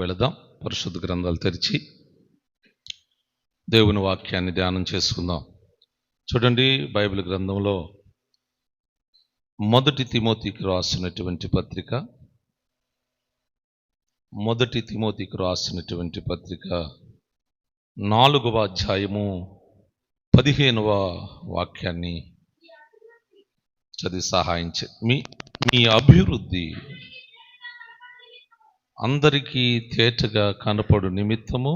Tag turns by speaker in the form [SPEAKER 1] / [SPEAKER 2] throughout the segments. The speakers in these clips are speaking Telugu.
[SPEAKER 1] వెళదాం. పరిశుద్ధ గ్రంథాలు తెరిచి దేవుని వాక్యాన్ని ధ్యానం చేసుకుందాం. చూడండి, బైబిల్ గ్రంథంలో మొదటి తిమోతికి రాసినటువంటి పత్రిక 4వ అధ్యాయము 15వ వాక్యాన్ని చదివి సహాయం మీ అభివృద్ధి అందరికీ తేటగా కనపడు నిమిత్తము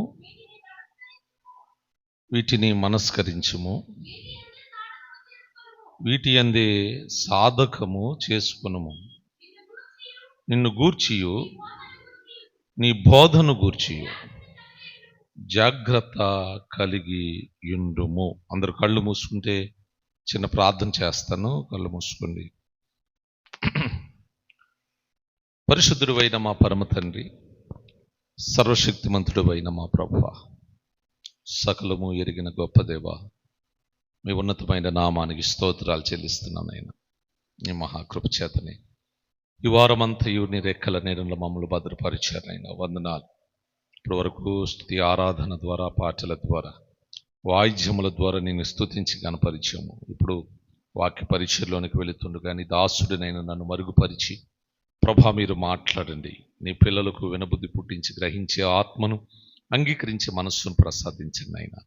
[SPEAKER 1] వీటిని మనస్కరించుము, వీటి యందే సాధకము చేసుకునుము. నిన్ను గూర్చియు నీ బోధను గూర్చియు జాగ్రత్త కలిగి యుండుము. అందరు కళ్ళు మూసుకుంటే చిన్న ప్రార్థన చేస్తాను. కళ్ళు మూసుకోండి. పరిశుద్ధుడు అయిన మా పరమ తండ్రి, సర్వశక్తిమంతుడు అయిన మా ప్రభువా, సకలము ఎరిగిన గొప్ప దేవా, మీ ఉన్నతమైన నామానికి స్తోత్రాలు చెల్లిస్తున్నానైనా. నీ మహాకృప చేతనే ఈ వారమంతయు నీ రెక్కల నీడలో మమ్మల్ని భద్రపరిచారనైనా వందనాలు. ఇప్పటి వరకు స్తుతి ఆరాధన ద్వారా, పాటల ద్వారా, వాయిద్యముల ద్వారా నేను స్తుతించి కనపరిచాము. ఇప్పుడు వాక్య పరిచయలోనికి వెళుతుండగా నీ దాసుడినైనా నన్ను మరుగుపరిచి ప్రభా మీరు మాట్లాడండి. నీ పిల్లలకు వినబుద్ధి పుట్టించి గ్రహించే ఆత్మను, అంగీకరించే మనస్సును ప్రసాదించండి అయినా.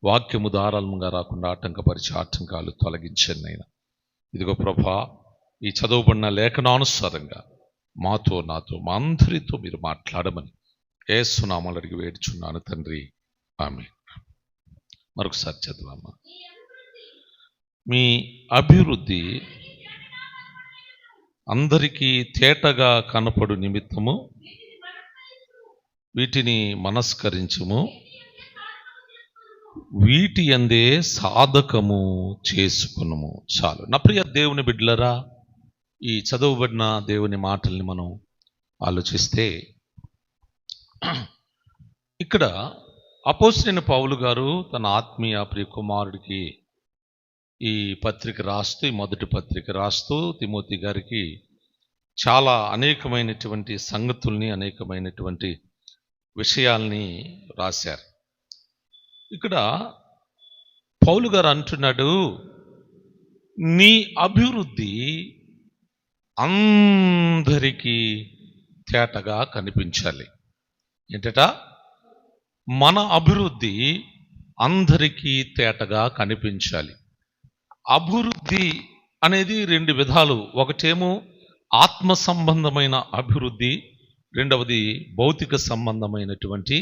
[SPEAKER 1] వాక్యము ధారాళంగా రాకుండా ఆటంకపరిచే ఆటంకాలు తొలగించండి అయినా. ఇదిగో ప్రభా, ఈ చదవబడిన లేఖనానుసారంగా మాతో, నాతో, మా అందరితో మీరు మాట్లాడమని యేసు నామములో అడిగి వేడుచున్నాను తండ్రి, ఆమేన్. మరొకసారి చదవమ్మా. మీ అభివృద్ధి అందరికీ తేటగా కనపడు నిమిత్తము వీటిని మనస్కరించుము, వీటి యందే సాధకము చేసుకునుము. చాలు. నా ప్రియ దేవుని బిడ్డలరా, ఈ చదవబడిన దేవుని మాటల్ని మనం ఆలోచిస్తే ఇక్కడ అపోస్తలుడైన పౌలు గారు తన ఆత్మీయ ప్రియ కుమారుడికి ఈ పత్రిక రాస్తూ, ఈ మొదటి పత్రిక రాస్తూ తిమోతి గారికి చాలా అనేకమైనటువంటి సంగతుల్ని, అనేకమైనటువంటి విషయాల్ని రాశారు. ఇక్కడ పౌలు గారు అంటున్నాడు, నీ అభివృద్ధి అందరికీ తేటగా కనిపించాలి. ఏంటట? మన అభివృద్ధి అందరికీ తేటగా కనిపించాలి. అభివృద్ధి అనేది రెండు విధాలు. ఒకటేమో ఆత్మ సంబంధమైన అభివృద్ధి, రెండవది భౌతిక సంబంధమైనటువంటి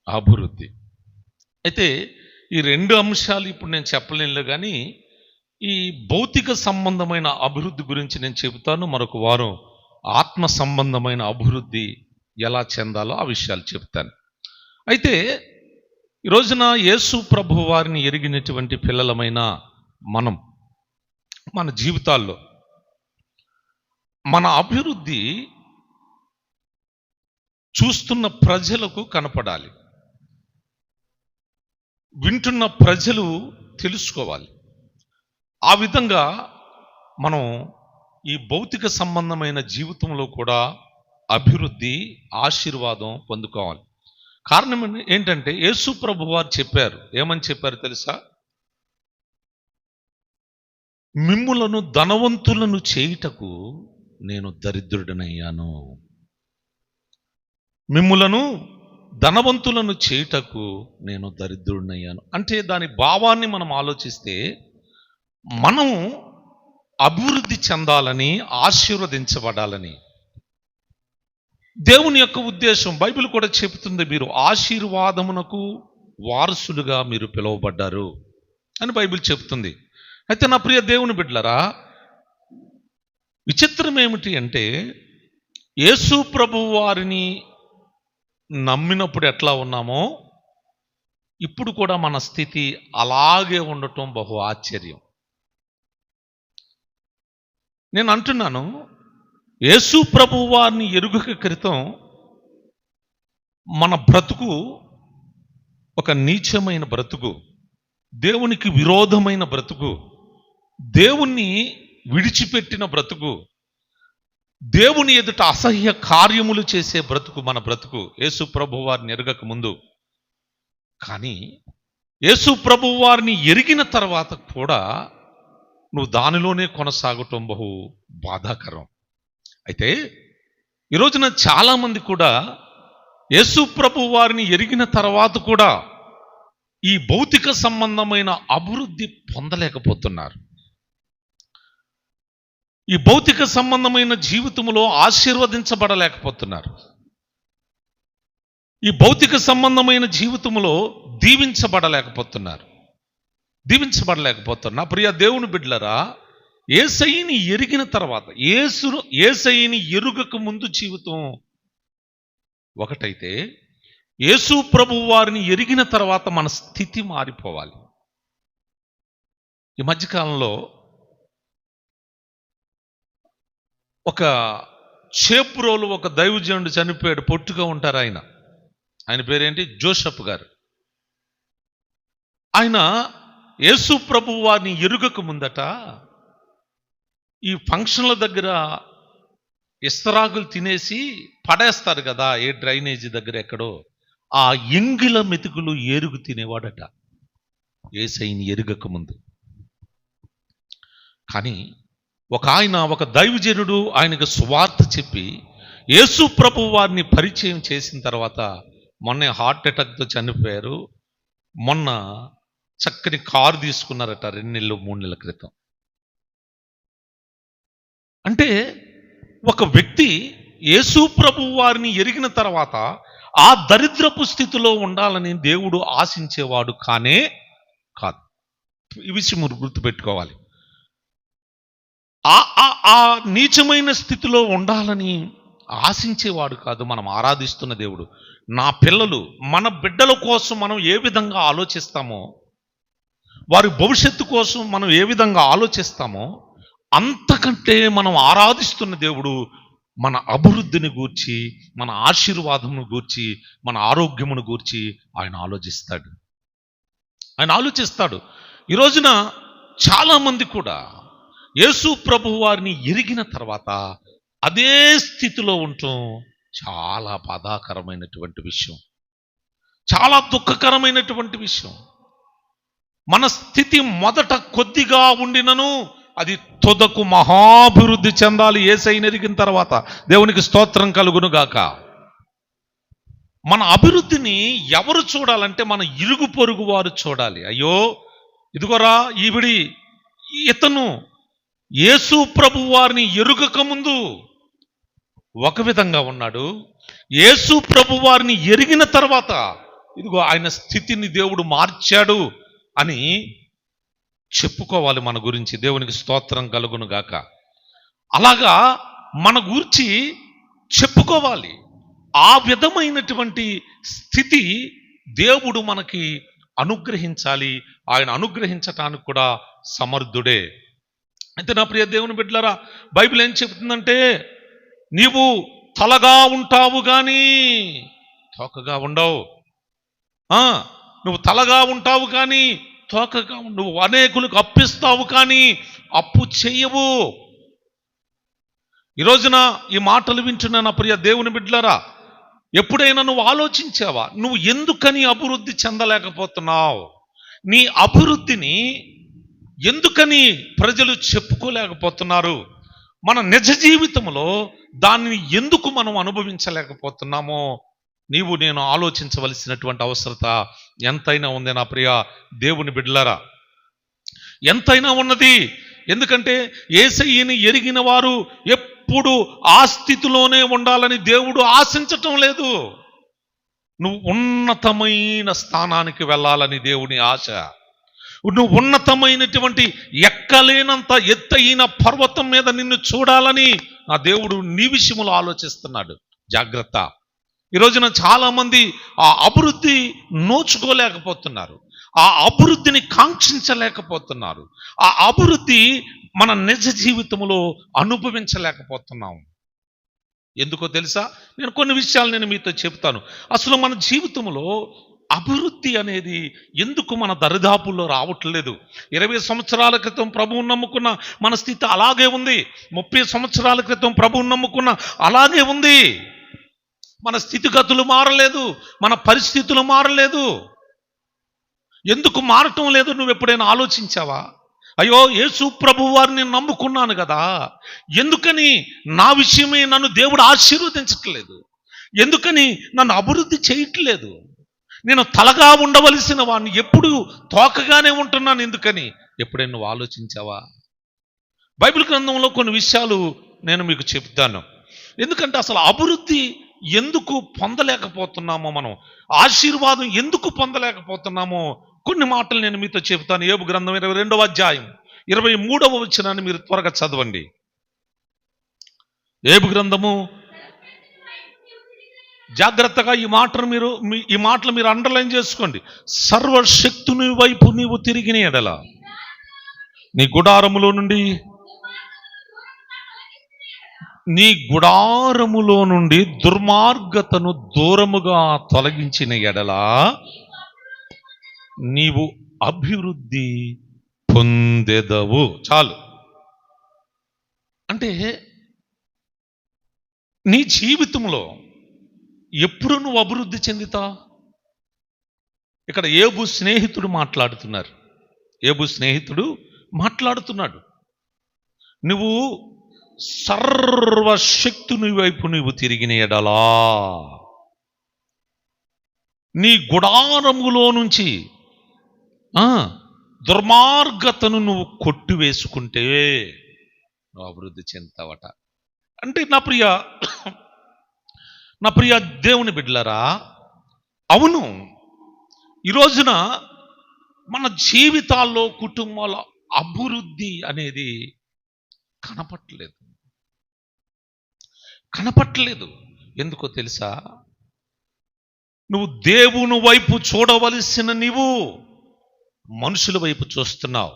[SPEAKER 1] అభివృద్ధి. అయితే ఈ రెండు అంశాలు ఇప్పుడు నేను చెప్పలేను, కానీ ఈ భౌతిక సంబంధమైన అభివృద్ధి గురించి నేను చెబుతాను. మరొక వారం ఆత్మ సంబంధమైన అభివృద్ధి ఎలా చెందాలో ఆ విషయాలు చెప్తాను. అయితే ఈ రోజున యేసు ప్రభు వారిని ఎరిగినటువంటి పిల్లలమైన మనం మన జీవితాల్లో మన అభివృద్ధి చూస్తున్న ప్రజలకు కనపడాలి, వింటున్న ప్రజలు తెలుసుకోవాలి. ఆ విధంగా మనం ఈ భౌతిక సంబంధమైన జీవితంలో కూడా అభివృద్ధి, ఆశీర్వాదం పొందుకోవాలి. కారణం ఏంటంటే యేసు ప్రభు వారు చెప్పారు. ఏమని చెప్పారు తెలుసా? మిమ్ములను ధనవంతులను చేయుటకు నేను దరిద్రుడనయ్యాను. మిమ్ములను ధనవంతులను చేయుటకు నేను దరిద్రుడనయ్యాను అంటే దాని భావాన్ని మనం ఆలోచిస్తే, మనం అభివృద్ధి చెందాలని, ఆశీర్వదించబడాలని దేవుని యొక్క ఉద్దేశం. బైబిల్ కూడా చెబుతుంది, మీరు ఆశీర్వాదమునకు వారసులుగా మీరు పిలువబడ్డారు అని బైబిల్ చెప్తుంది. అయితే నా ప్రియ దేవుని బిడ్డలరా, విచిత్రం ఏమిటి అంటే యేసు ప్రభు వారిని నమ్మినప్పుడు ఎట్లా ఉన్నామో ఇప్పుడు కూడా మన స్థితి అలాగే ఉండటం బహు ఆశ్చర్యం. నేను అంటున్నాను, యేసు ప్రభు వారిని ఎరుగక క్రితం మన బ్రతుకు ఒక నీచమైన బ్రతుకు, దేవునికి విరోధమైన బ్రతుకు, దేవుణ్ణి విడిచిపెట్టిన బ్రతుకు. దేవుని ఎదుట అసహ్య కార్యములు చేసే బ్రతుకు మన బ్రతుకు యేసు ప్రభు వారిని ఎరగక ముందు. కానీ యేసు ప్రభు వారిని ఎరిగిన తర్వాత కూడా నువ్వు దానిలోనే కొనసాగటం బహు బాధాకరం. అయితే ఈరోజున చాలామంది కూడా యేసు ప్రభు వారిని ఎరిగిన తర్వాత కూడా ఈ భౌతిక సంబంధమైన అభివృద్ధి పొందలేకపోతున్నారు. ఈ భౌతిక సంబంధమైన జీవితంలో ఆశీర్వదించబడలేకపోతున్నారు. ఈ భౌతిక సంబంధమైన జీవితంలో దీవించబడలేకపోతున్నారు. నా ప్రియ దేవుని బిడ్డలారా, యేసయ్యని ఎరిగిన తర్వాత, యేసయ్యని ఎరుగక ముందు జీవితం ఒకటైతే, యేసు ప్రభు వారిని ఎరిగిన తర్వాత మన స్థితి మారిపోవాలి. ఈ మధ్యకాలంలో ఒక చేపురోలు ఒక దైవజనుడు చనిపోయాడు. పొట్టుగా ఉంటారు ఆయన పేరేంటి? జోసెఫ్ గారు. ఆయన యేసు ప్రభు వారిని ఎరుగక ముందట ఈ ఫంక్షన్ల దగ్గర ఇస్తరాకులు తినేసి పడేస్తారు కదా, ఏ డ్రైనేజీ దగ్గర ఎక్కడో, ఆ ఎంగిల మెతుకులు ఏరుగు తినేవాడట యేసయ్యని ఎరుగక ముందు. కానీ ఒక దైవజనుడు ఆయనకు సువార్త చెప్పి యేసు ప్రభు వారిని పరిచయం చేసిన తర్వాత మొన్నే హార్ట్ అటాక్తో చనిపోయారు. మొన్న చక్కని కారు తీసుకున్నారట 2 నెలలు 3 నెలల క్రితం. అంటే ఒక వ్యక్తి యేసు ప్రభు వారిని ఎరిగిన తర్వాత ఆ దరిద్రపు స్థితిలో ఉండాలని దేవుడు ఆశించేవాడు కానే కాదు. ఈ విషయం గుర్తుపెట్టుకోవాలి. ఆ నీచమైన స్థితిలో ఉండాలని ఆశించేవాడు కాదు మనం ఆరాధిస్తున్న దేవుడు. నా పిల్లలు, మన బిడ్డల కోసం మనం ఏ విధంగా ఆలోచిస్తామో, వారి భవిష్యత్తు కోసం మనం ఏ విధంగా ఆలోచిస్తామో, అంతకంటే మనం ఆరాధిస్తున్న దేవుడు మన అభివృద్ధిని గూర్చి, మన ఆశీర్వాదమును గూర్చి, మన ఆరోగ్యమును గూర్చి ఆయన ఆలోచిస్తాడు. ఈ రోజున చాలామంది కూడా యేసు ప్రభు వారిని ఎరిగిన తర్వాత అదే స్థితిలో ఉండటం చాలా బాధాకరమైనటువంటి విషయం, చాలా దుఃఖకరమైనటువంటి విషయం. మన స్థితి మొదట కొద్దిగా ఉండినను అది తుదకు మహాభివృద్ధి చెందాలి యేసయ్యని ఎరిగిన తర్వాత. దేవునికి స్తోత్రం కలుగును గాక. మన అభివృద్ధిని ఎవరు చూడాలంటే మన ఇరుగు పొరుగు వారు చూడాలి. అయ్యో ఇదిగోరా ఇతను యేసు ప్రభు వారిని ఎరుగక ముందు ఒక విధంగా ఉన్నాడు, యేసు ప్రభు వారిని ఎరిగిన తర్వాత ఇదిగో ఆయన స్థితిని దేవుడు మార్చాడు అని చెప్పుకోవాలి మన గురించి. దేవునికి స్తోత్రం కలుగును గాక. అలాగా మన గురించి చెప్పుకోవాలి. ఆ విధమైనటువంటి స్థితి దేవుడు మనకి అనుగ్రహించాలి. ఆయన అనుగ్రహించటానికి కూడా సమర్థుడే. అయితే నా ప్రియ దేవుని బిడ్డలారా, బైబిల్ ఏం చెప్తుందంటే, నీవు తలగా ఉంటావు కానీ తోకగా ఉండవు. నువ్వు తలగా ఉంటావు కానీ తోకగా, నువ్వు అనేకులకు అప్పిస్తావు కానీ అప్పు చెయ్యవు. ఈ రోజున ఈ మాటలు వింటున్న నా ప్రియ దేవుని బిడ్డలారా, ఎప్పుడైనా నువ్వు ఆలోచించావా, నువ్వు ఎందుకని అభివృద్ధి చెందలేకపోతున్నావు? నీ అభివృద్ధిని ఎందుకని ప్రజలు చెప్పుకోలేకపోతున్నారు? మన నిజ జీవితంలో దానిని ఎందుకు మనం అనుభవించలేకపోతున్నామో నీవు నేను ఆలోచించవలసినటువంటి అవసరత ఎంతైనా ఉంది నా ప్రియ దేవుని బిడ్డలారా, ఎంతైనా ఉన్నది. ఎందుకంటే యేసయ్యని ఎరిగిన వారు ఎప్పుడు ఆ స్థితిలోనే ఉండాలని దేవుడు ఆశించటం లేదు. నువ్వు ఉన్నతమైన స్థానానికి వెళ్ళాలని దేవుని ఆశ. నువ్వు ఉన్నతమైనటువంటి ఎక్కలేనంత ఎత్తైన పర్వతం మీద నిన్ను చూడాలని ఆ దేవుడు నీ విషయంలో ఆలోచిస్తున్నాడు. జాగ్రత్త. ఈ రోజున చాలామంది ఆ అభివృద్ధి నోచుకోలేకపోతున్నారు, ఆ అభివృద్ధిని కాంక్షించలేకపోతున్నారు, ఆ అభివృద్ధి మన నిజ జీవితంలో అనుభవించలేకపోతున్నాం. ఎందుకో తెలుసా? నేను కొన్ని విషయాలు మీతో చెప్తాను. అసలు మన జీవితంలో అభివృద్ధి అనేది ఎందుకు మన దరిదాపుల్లో రావట్లేదు? 20 సంవత్సరాల క్రితం ప్రభువుని నమ్ముకున్న మన స్థితి అలాగే ఉంది. 30 సంవత్సరాల క్రితం ప్రభువుని నమ్ముకున్న అలాగే ఉంది. మన స్థితిగతులు మారలేదు, మన పరిస్థితులు మారలేదు. ఎందుకు మారటం లేదు? నువ్వు ఎప్పుడైనా ఆలోచించావా? అయ్యో, యేసు ప్రభు వారిని నమ్ముకున్నాను కదా, ఎందుకని నా విషయమే నన్ను దేవుడు ఆశీర్వదించట్లేదు? ఎందుకని నన్ను అభివృద్ధి చేయట్లేదు? నేను తలగా ఉండవలసిన వాడిని ఎప్పుడు తోకగానే ఉంటున్నాను, ఎందుకని? ఎప్పుడైనా నువ్వు ఆలోచించావా? బైబిల్ గ్రంథంలో కొన్ని విషయాలు నేను మీకు చెప్తాను. ఎందుకంటే అసలు అభివృద్ధి ఎందుకు పొందలేకపోతున్నామో, మనం ఆశీర్వాదం ఎందుకు పొందలేకపోతున్నామో కొన్ని మాటలు నేను మీతో చెప్తాను. యోబు గ్రంథం 22వ అధ్యాయం 23వ వచనాన్ని మీరు త్వరగా చదవండి. యోబు గ్రంథము, జాగ్రత్తగా ఈ మాటలు మీరు అండర్లైన్ చేసుకోండి. సర్వశక్తుని వైపు నీవు తిరిగిన ఎడల నీ గుడారములో నుండి దుర్మార్గతను దూరముగా తొలగించిన ఎడల నీవు అభివృద్ధి పొందెదవు. చాలు. అంటే నీ జీవితంలో ఎప్పుడు నువ్వు అభివృద్ధి చెందుతావు? ఇక్కడ యోబు స్నేహితుడు మాట్లాడుతున్నాడు. నువ్వు సర్వశక్తుని వైపు నువ్వు తిరిగిన ఎడలా నీ గుడారములో నుంచి దుర్మార్గతను నువ్వు కొట్టివేసుకుంటే నువ్వు అభివృద్ధి చెందుతావట. అంటే నా ప్రియ దేవుని బిడ్డలారా, అవును, ఈ రోజున మన జీవితాల్లో, కుటుంబాల అభివృద్ధి అనేది కనపట్లేదు. ఎందుకో తెలుసా? నువ్వు దేవుని వైపు చూడవలసిన నీవు మనుషుల వైపు చూస్తున్నావు.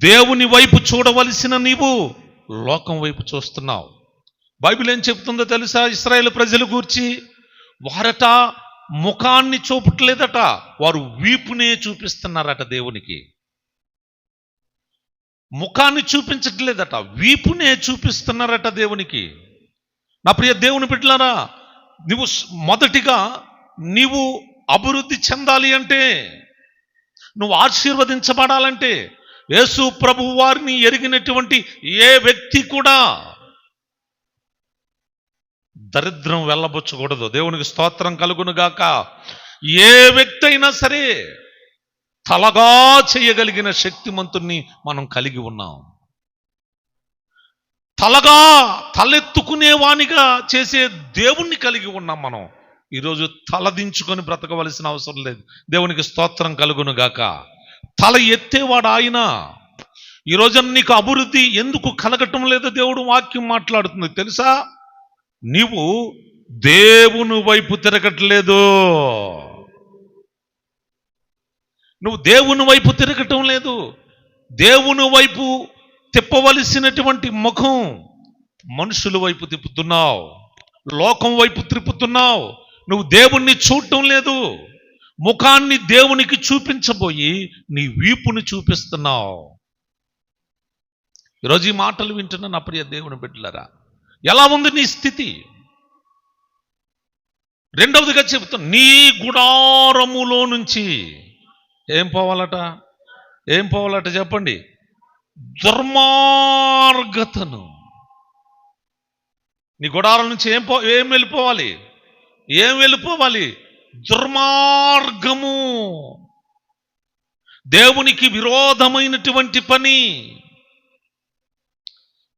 [SPEAKER 1] దేవుని వైపు చూడవలసిన నీవు లోకం వైపు చూస్తున్నావు. బైబిల్ ఏం చెప్తుందో తెలుసా? ఇశ్రాయేలు ప్రజల గూర్చి, వారట ముఖాన్ని చూపట్లేదట, వారు వీపునే చూపిస్తున్నారట. దేవునికి ముఖాన్ని చూపించట్లేదట, వీపునే చూపిస్తున్నారట దేవునికి. నా ప్రియ దేవుని బిడ్డలారా, మొదటిగా నీవు అభివృద్ధి చెందాలి అంటే, నువ్వు ఆశీర్వదించబడాలంటే, యేసు ప్రభువు వారిని ఎరిగినటువంటి ఏ వ్యక్తి కూడా దరిద్రం వెళ్ళబుచ్చకూడదు. దేవునికి స్తోత్రం కలుగును గాక. ఏ వ్యక్తి అయినా సరే తలగా చేయగలిగిన శక్తిమంతుణ్ణి మనం కలిగి ఉన్నాం. తలెత్తుకునేవానిగా చేసే దేవుణ్ణి కలిగి ఉన్నాం మనం. ఈరోజు తలదించుకొని బ్రతకవలసిన అవసరం లేదు. దేవునికి స్తోత్రం కలుగును గాక. తల ఎత్తేవాడు ఆయన. ఈరోజు నీకు అభివృద్ధి ఎందుకు కలగటం లేదు? దేవుడు వాక్యం మాట్లాడుతుంది తెలుసా? నీవు దేవుని వైపు తిరగట్లేదు. నువ్వు దేవుని వైపు తిరగటం లేదు. దేవుని వైపు తిప్పవలసినటువంటి ముఖం మనుషుల వైపు తిప్పుతున్నావు, లోకం వైపు తిప్పుతున్నావు. నువ్వు దేవుణ్ణి చూడటం లేదు. ముఖాన్ని దేవునికి చూపించబోయి నీ వీపుని చూపిస్తున్నావు. ఈరోజు ఈ మాటలు వింటున్న నా ప్రియ దేవుని బిడ్డలారా, ఎలా ఉంది నీ స్థితి? రెండవదిగా చెబుతాను, నీ గుడారములో నుంచి ఏం పోవాలట చెప్పండి? దుర్మార్గతను. నీ గుడారం నుంచి ఏం వెళ్ళిపోవాలి? దుర్మార్గము, దేవునికి విరోధమైనటువంటి పని.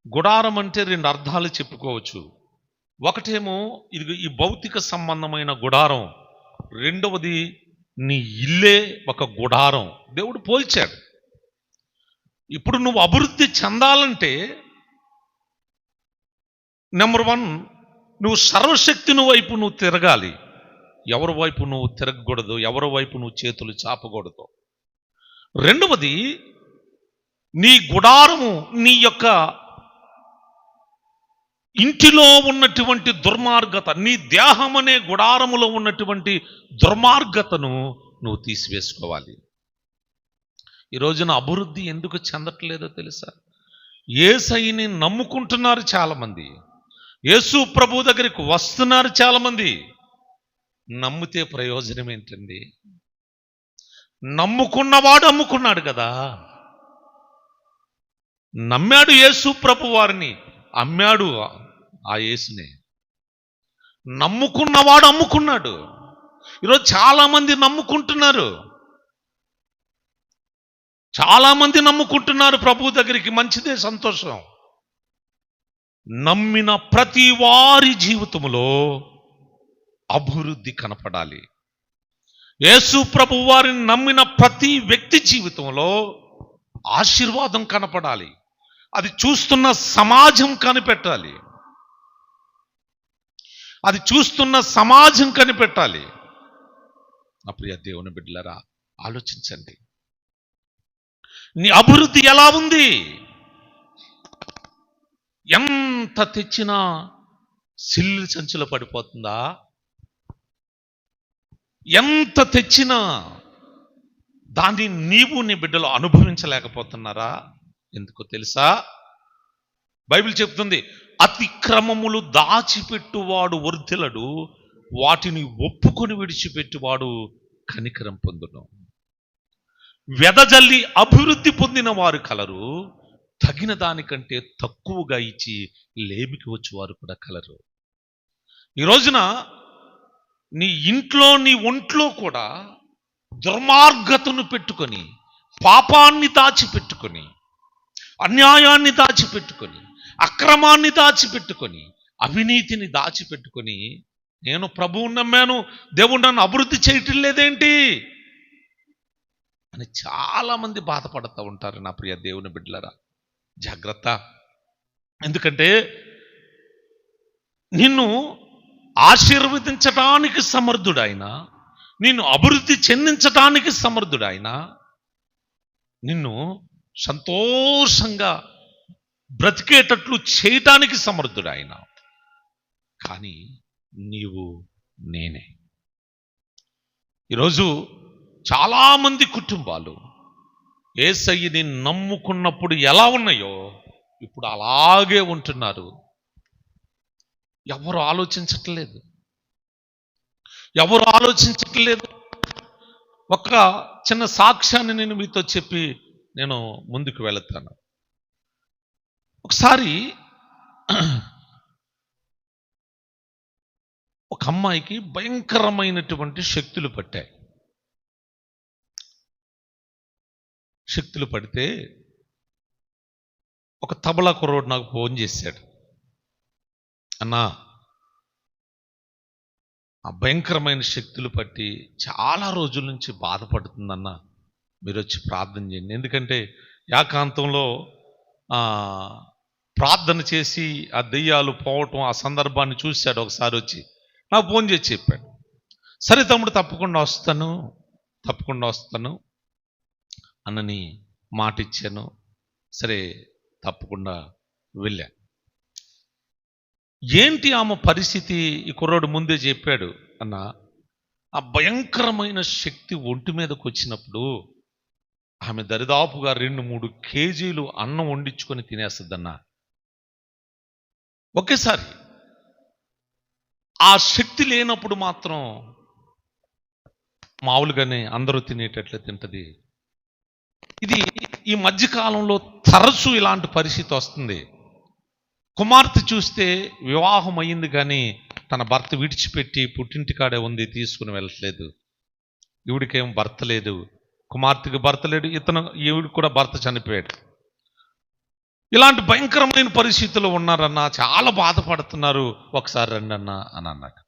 [SPEAKER 1] గుడారం అంటే 2 అర్థాలు చెప్పుకోవచ్చు. ఒకటేమో ఇది ఈ భౌతిక సంబంధమైన గుడారం, రెండవది నీ ఇల్లే ఒక గుడారం. దేవుడు పోల్చాడు. ఇప్పుడు నువ్వు అభివృద్ధి చెందాలంటే నెంబర్ 1, నువ్వు సర్వశక్తిని వైపు నువ్వు తిరగాలి. ఎవరి వైపు నువ్వు తిరగకూడదు, ఎవరి వైపు నువ్వు చేతులు చాపకూడదు. రెండవది, నీ గుడారము నీ యొక్క ఇంటిలో ఉన్నటువంటి దుర్మార్గత, నీ దేహం అనే గుడారములో ఉన్నటువంటి దుర్మార్గతను నువ్వు తీసివేసుకోవాలి. ఈ రోజున అభివృద్ధి ఎందుకు చెందట్లేదో తెలుసా? యేసయ్యని నమ్ముకుంటున్నారు చాలామంది, యేసు ప్రభు దగ్గరికి వస్తున్నారు చాలామంది. నమ్మితే ప్రయోజనం ఏంటండి? నమ్ముకున్నవాడు అమ్ముకున్నాడు కదా. నమ్మాడు యేసు ప్రభు వారిని, అమ్మాడు ఆ యేసునే. నమ్ముకున్నవాడు అమ్ముకున్నాడు. ఈరోజు చాలామంది నమ్ముకుంటున్నారు, చాలామంది నమ్ముకుంటున్నారు ప్రభు దగ్గరికి. మంచిదే, సంతోషం. నమ్మిన ప్రతి వారి జీవితంలో అభివృద్ధి కనపడాలి. యేసు ప్రభు వారిని నమ్మిన ప్రతి వ్యక్తి జీవితంలో ఆశీర్వాదం కనపడాలి. అది చూస్తున్న సమాజం కనిపెట్టాలి, అది చూస్తున్న సమాజం కనిపెట్టాలి. నా ప్రియ దేవుని బిడ్డలారా, ఆలోచించండి, నీ అభివృద్ధి ఎలా ఉంది? ఎంత తెచ్చినా సిల్లు సంచులో పడిపోతుందా? ఎంత తెచ్చినా దాన్ని నీవు నీ బిడ్డలు అనుభవించలేకపోతున్నారా? ఎందుకో తెలుసా? బైబిల్ చెప్తుంది, అతిక్రమములు దాచిపెట్టువాడు వర్ధిల్లడు, వాటిని ఒప్పుకొని విడిచిపెట్టువాడు కనికరం పొందును. వెదజల్లి అభివృద్ధి పొందిన వారు కలరు, తగిన దానికంటే తక్కువగా ఇచ్చి లేమికి వచ్చేవారు కూడా కలరు. ఈ రోజున నీ ఇంట్లో, నీ ఒంట్లో కూడా దుర్మార్గతను పెట్టుకొని, పాపాన్ని దాచిపెట్టుకొని, అన్యాయాన్ని దాచిపెట్టుకొని, అక్రమాన్ని దాచిపెట్టుకొని, అవినీతిని దాచిపెట్టుకొని, నేను ప్రభువుని నమ్మాను, దేవుడు నన్ను అభివృద్ధి చేయటం లేదేంటి అని చాలామంది బాధపడుతూ ఉంటారు. నా ప్రియ దేవుని బిడ్డలారా, జాగ్రత్త. ఎందుకంటే నిన్ను ఆశీర్వదించటానికి సమర్థుడైన, నిన్ను అభివృద్ధి చెందించటానికి సమర్థుడైన, నిన్ను సంతోషంగా బ్రతికేటట్లు చేయటానికి సమర్థుడైన, కానీ నీవు నేనే. ఈరోజు చాలామంది కుటుంబాలు యేసయ్యని నమ్ముకున్నప్పుడు ఎలా ఉన్నాయో ఇప్పుడు అలాగే ఉంటున్నారు. ఎవరు ఆలోచించట్లేదు, ఎవరు ఆలోచించట్లేదు. ఒక చిన్న సాక్ష్యాన్ని నేను మీతో చెప్పి నేను ముందుకు వెళతాను. ఒకసారి ఒక అమ్మాయికి భయంకరమైనటువంటి శక్తులు పట్టాయి. శక్తులు పడితే ఒక తబలా కుర్రోడు నాకు ఫోన్ చేశాడు, అన్నా ఆ భయంకరమైన శక్తులు పట్టి చాలా రోజుల నుంచి బాధపడుతుందన్నా, మీరు వచ్చి ప్రార్థన చేయండి. ఎందుకంటే ఏకాంతంలో ప్రార్థన చేసి ఆ దెయ్యాలు పోవటం, ఆ సందర్భాన్ని చూశాడు. ఒకసారి వచ్చి నాకు ఫోన్ చేసి చెప్పాడు, సరే తమ్ముడు తప్పకుండా వస్తాను అన్నని మాట ఇచ్చాను. సరే తప్పకుండా వెళ్ళా. ఏంటి ఆమె పరిస్థితి? ఈ కుర్రాడు ముందే చెప్పాడు, అన్న ఆ భయంకరమైన శక్తి ఒంటి మీదకి వచ్చినప్పుడు ఆమె దరిదాపుగా 2-3 కేజీలు అన్నం వండించుకొని తినేస్తుందన్న ఒకేసారి. ఆ శక్తి లేనప్పుడు మాత్రం మామూలుగానే అందరూ తినేటట్లే తింటది. ఇది ఈ మధ్యకాలంలో తరచూ ఇలాంటి పరిస్థితి వస్తుంది. కుమార్తె చూస్తే వివాహం అయ్యింది కానీ తన భర్త విడిచిపెట్టి పుట్టింటికాడే ఉంది, తీసుకుని వెళ్ళట్లేదు. ఈవిడికేం భర్త లేదు, కుమార్తెకి భర్త లేడు, ఈవిడికి కూడా భర్త చనిపోయాడు. ఇలాంటి భయంకరమైన పరిస్థితుల్లో ఉన్నారన్నా, చాలా బాధపడుతున్నారు, ఒకసారి రండి అన్నా అని అన్నాడు.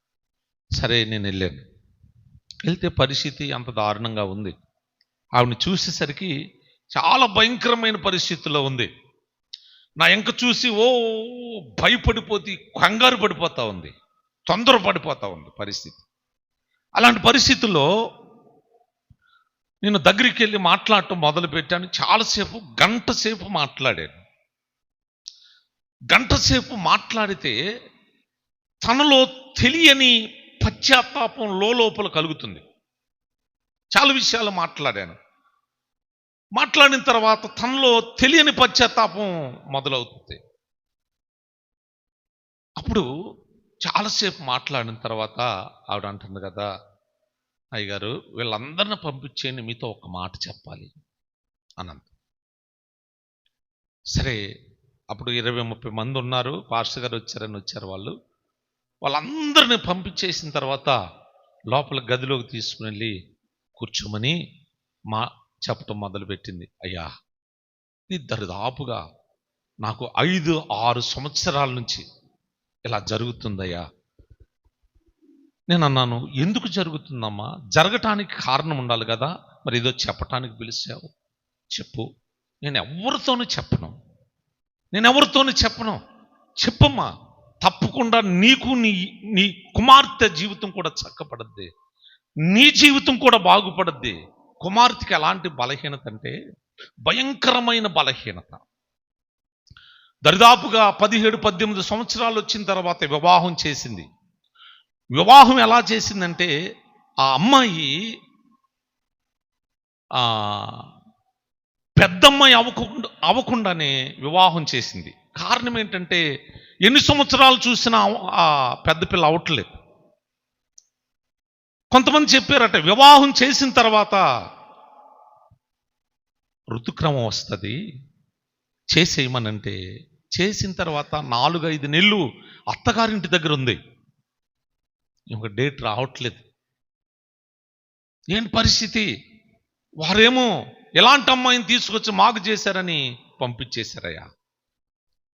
[SPEAKER 1] సరే నేను వెళ్ళాను. వెళ్తే పరిస్థితి అంత దారుణంగా ఉంది. ఆవిడని చూసేసరికి చాలా భయంకరమైన పరిస్థితుల్లో ఉంది. నా ఇంక చూసి భయపడిపోతే, కంగారు పడిపోతూ ఉంది, తొందర పడిపోతూ ఉంది పరిస్థితి. అలాంటి పరిస్థితుల్లో నేను దగ్గరికి వెళ్ళి మాట్లాడటం మొదలుపెట్టాను. చాలాసేపు, గంట సేపు మాట్లాడాను. గంట సేపు మాట్లాడితే తనలో తెలియని పశ్చాత్తాపం లోపల కలుగుతుంది. చాలా విషయాలు మాట్లాడిన తర్వాత తనలో తెలియని పశ్చాత్తాపం మొదలవుతుంది. అప్పుడు చాలాసేపు మాట్లాడిన తర్వాత ఆవిడ అంటుంది కదా, అయ్యగారు వీళ్ళందరిని పంపించేయండి, మీతో ఒక మాట చెప్పాలి అనంత. సరే, అప్పుడు 20-30 మంది ఉన్నారు. పాస్టర్ గారు వచ్చారు. వాళ్ళందరినీ పంపించేసిన తర్వాత లోపల గదిలోకి తీసుకుని వెళ్ళి కూర్చోమని చెప్పటం మొదలుపెట్టింది. అయ్యా, ఇది దరిదాపుగా నాకు 5-6 సంవత్సరాల నుంచి ఇలా జరుగుతుందయ్యా. నేను అన్నాను, ఎందుకు జరుగుతుందమ్మా? జరగటానికి కారణం ఉండాలి కదా, మరి ఏదో చెప్పటానికి పిలిచావు, చెప్పు. నేను ఎవరితోనూ చెప్పను. చెప్పమ్మా, తప్పకుండా నీకు నీ కుమార్తె జీవితం కూడా చక్కపడద్ది, నీ జీవితం కూడా బాగుపడద్ది. కుమార్తెకి ఎలాంటి బలహీనత అంటే భయంకరమైన బలహీనత. దరిదాపుగా 17-18 సంవత్సరాలు వచ్చిన తర్వాత వివాహం చేసింది. వివాహం ఎలా చేసిందంటే, ఆ అమ్మాయి పెద్దమ్మాయి అవ్వకుండానే వివాహం చేసింది. కారణం ఏంటంటే, ఎన్ని సంవత్సరాలు చూసినా ఆ పెద్ద పిల్ల అవట్లేదు. కొంతమంది చెప్పారట, వివాహం చేసిన తర్వాత ఋతుక్రమం వస్తుంది, చేసేయమనంటే చేసిన తర్వాత 4-5 నెలలు అత్తగారింటి దగ్గర ఉంది, ఇంకొక డేట్ రావట్లేదు. ఏంటి పరిస్థితి? వారేమో ఎలాంటి అమ్మాయిని తీసుకొచ్చి మాకు చేశారని పంపించేశారయ్యా.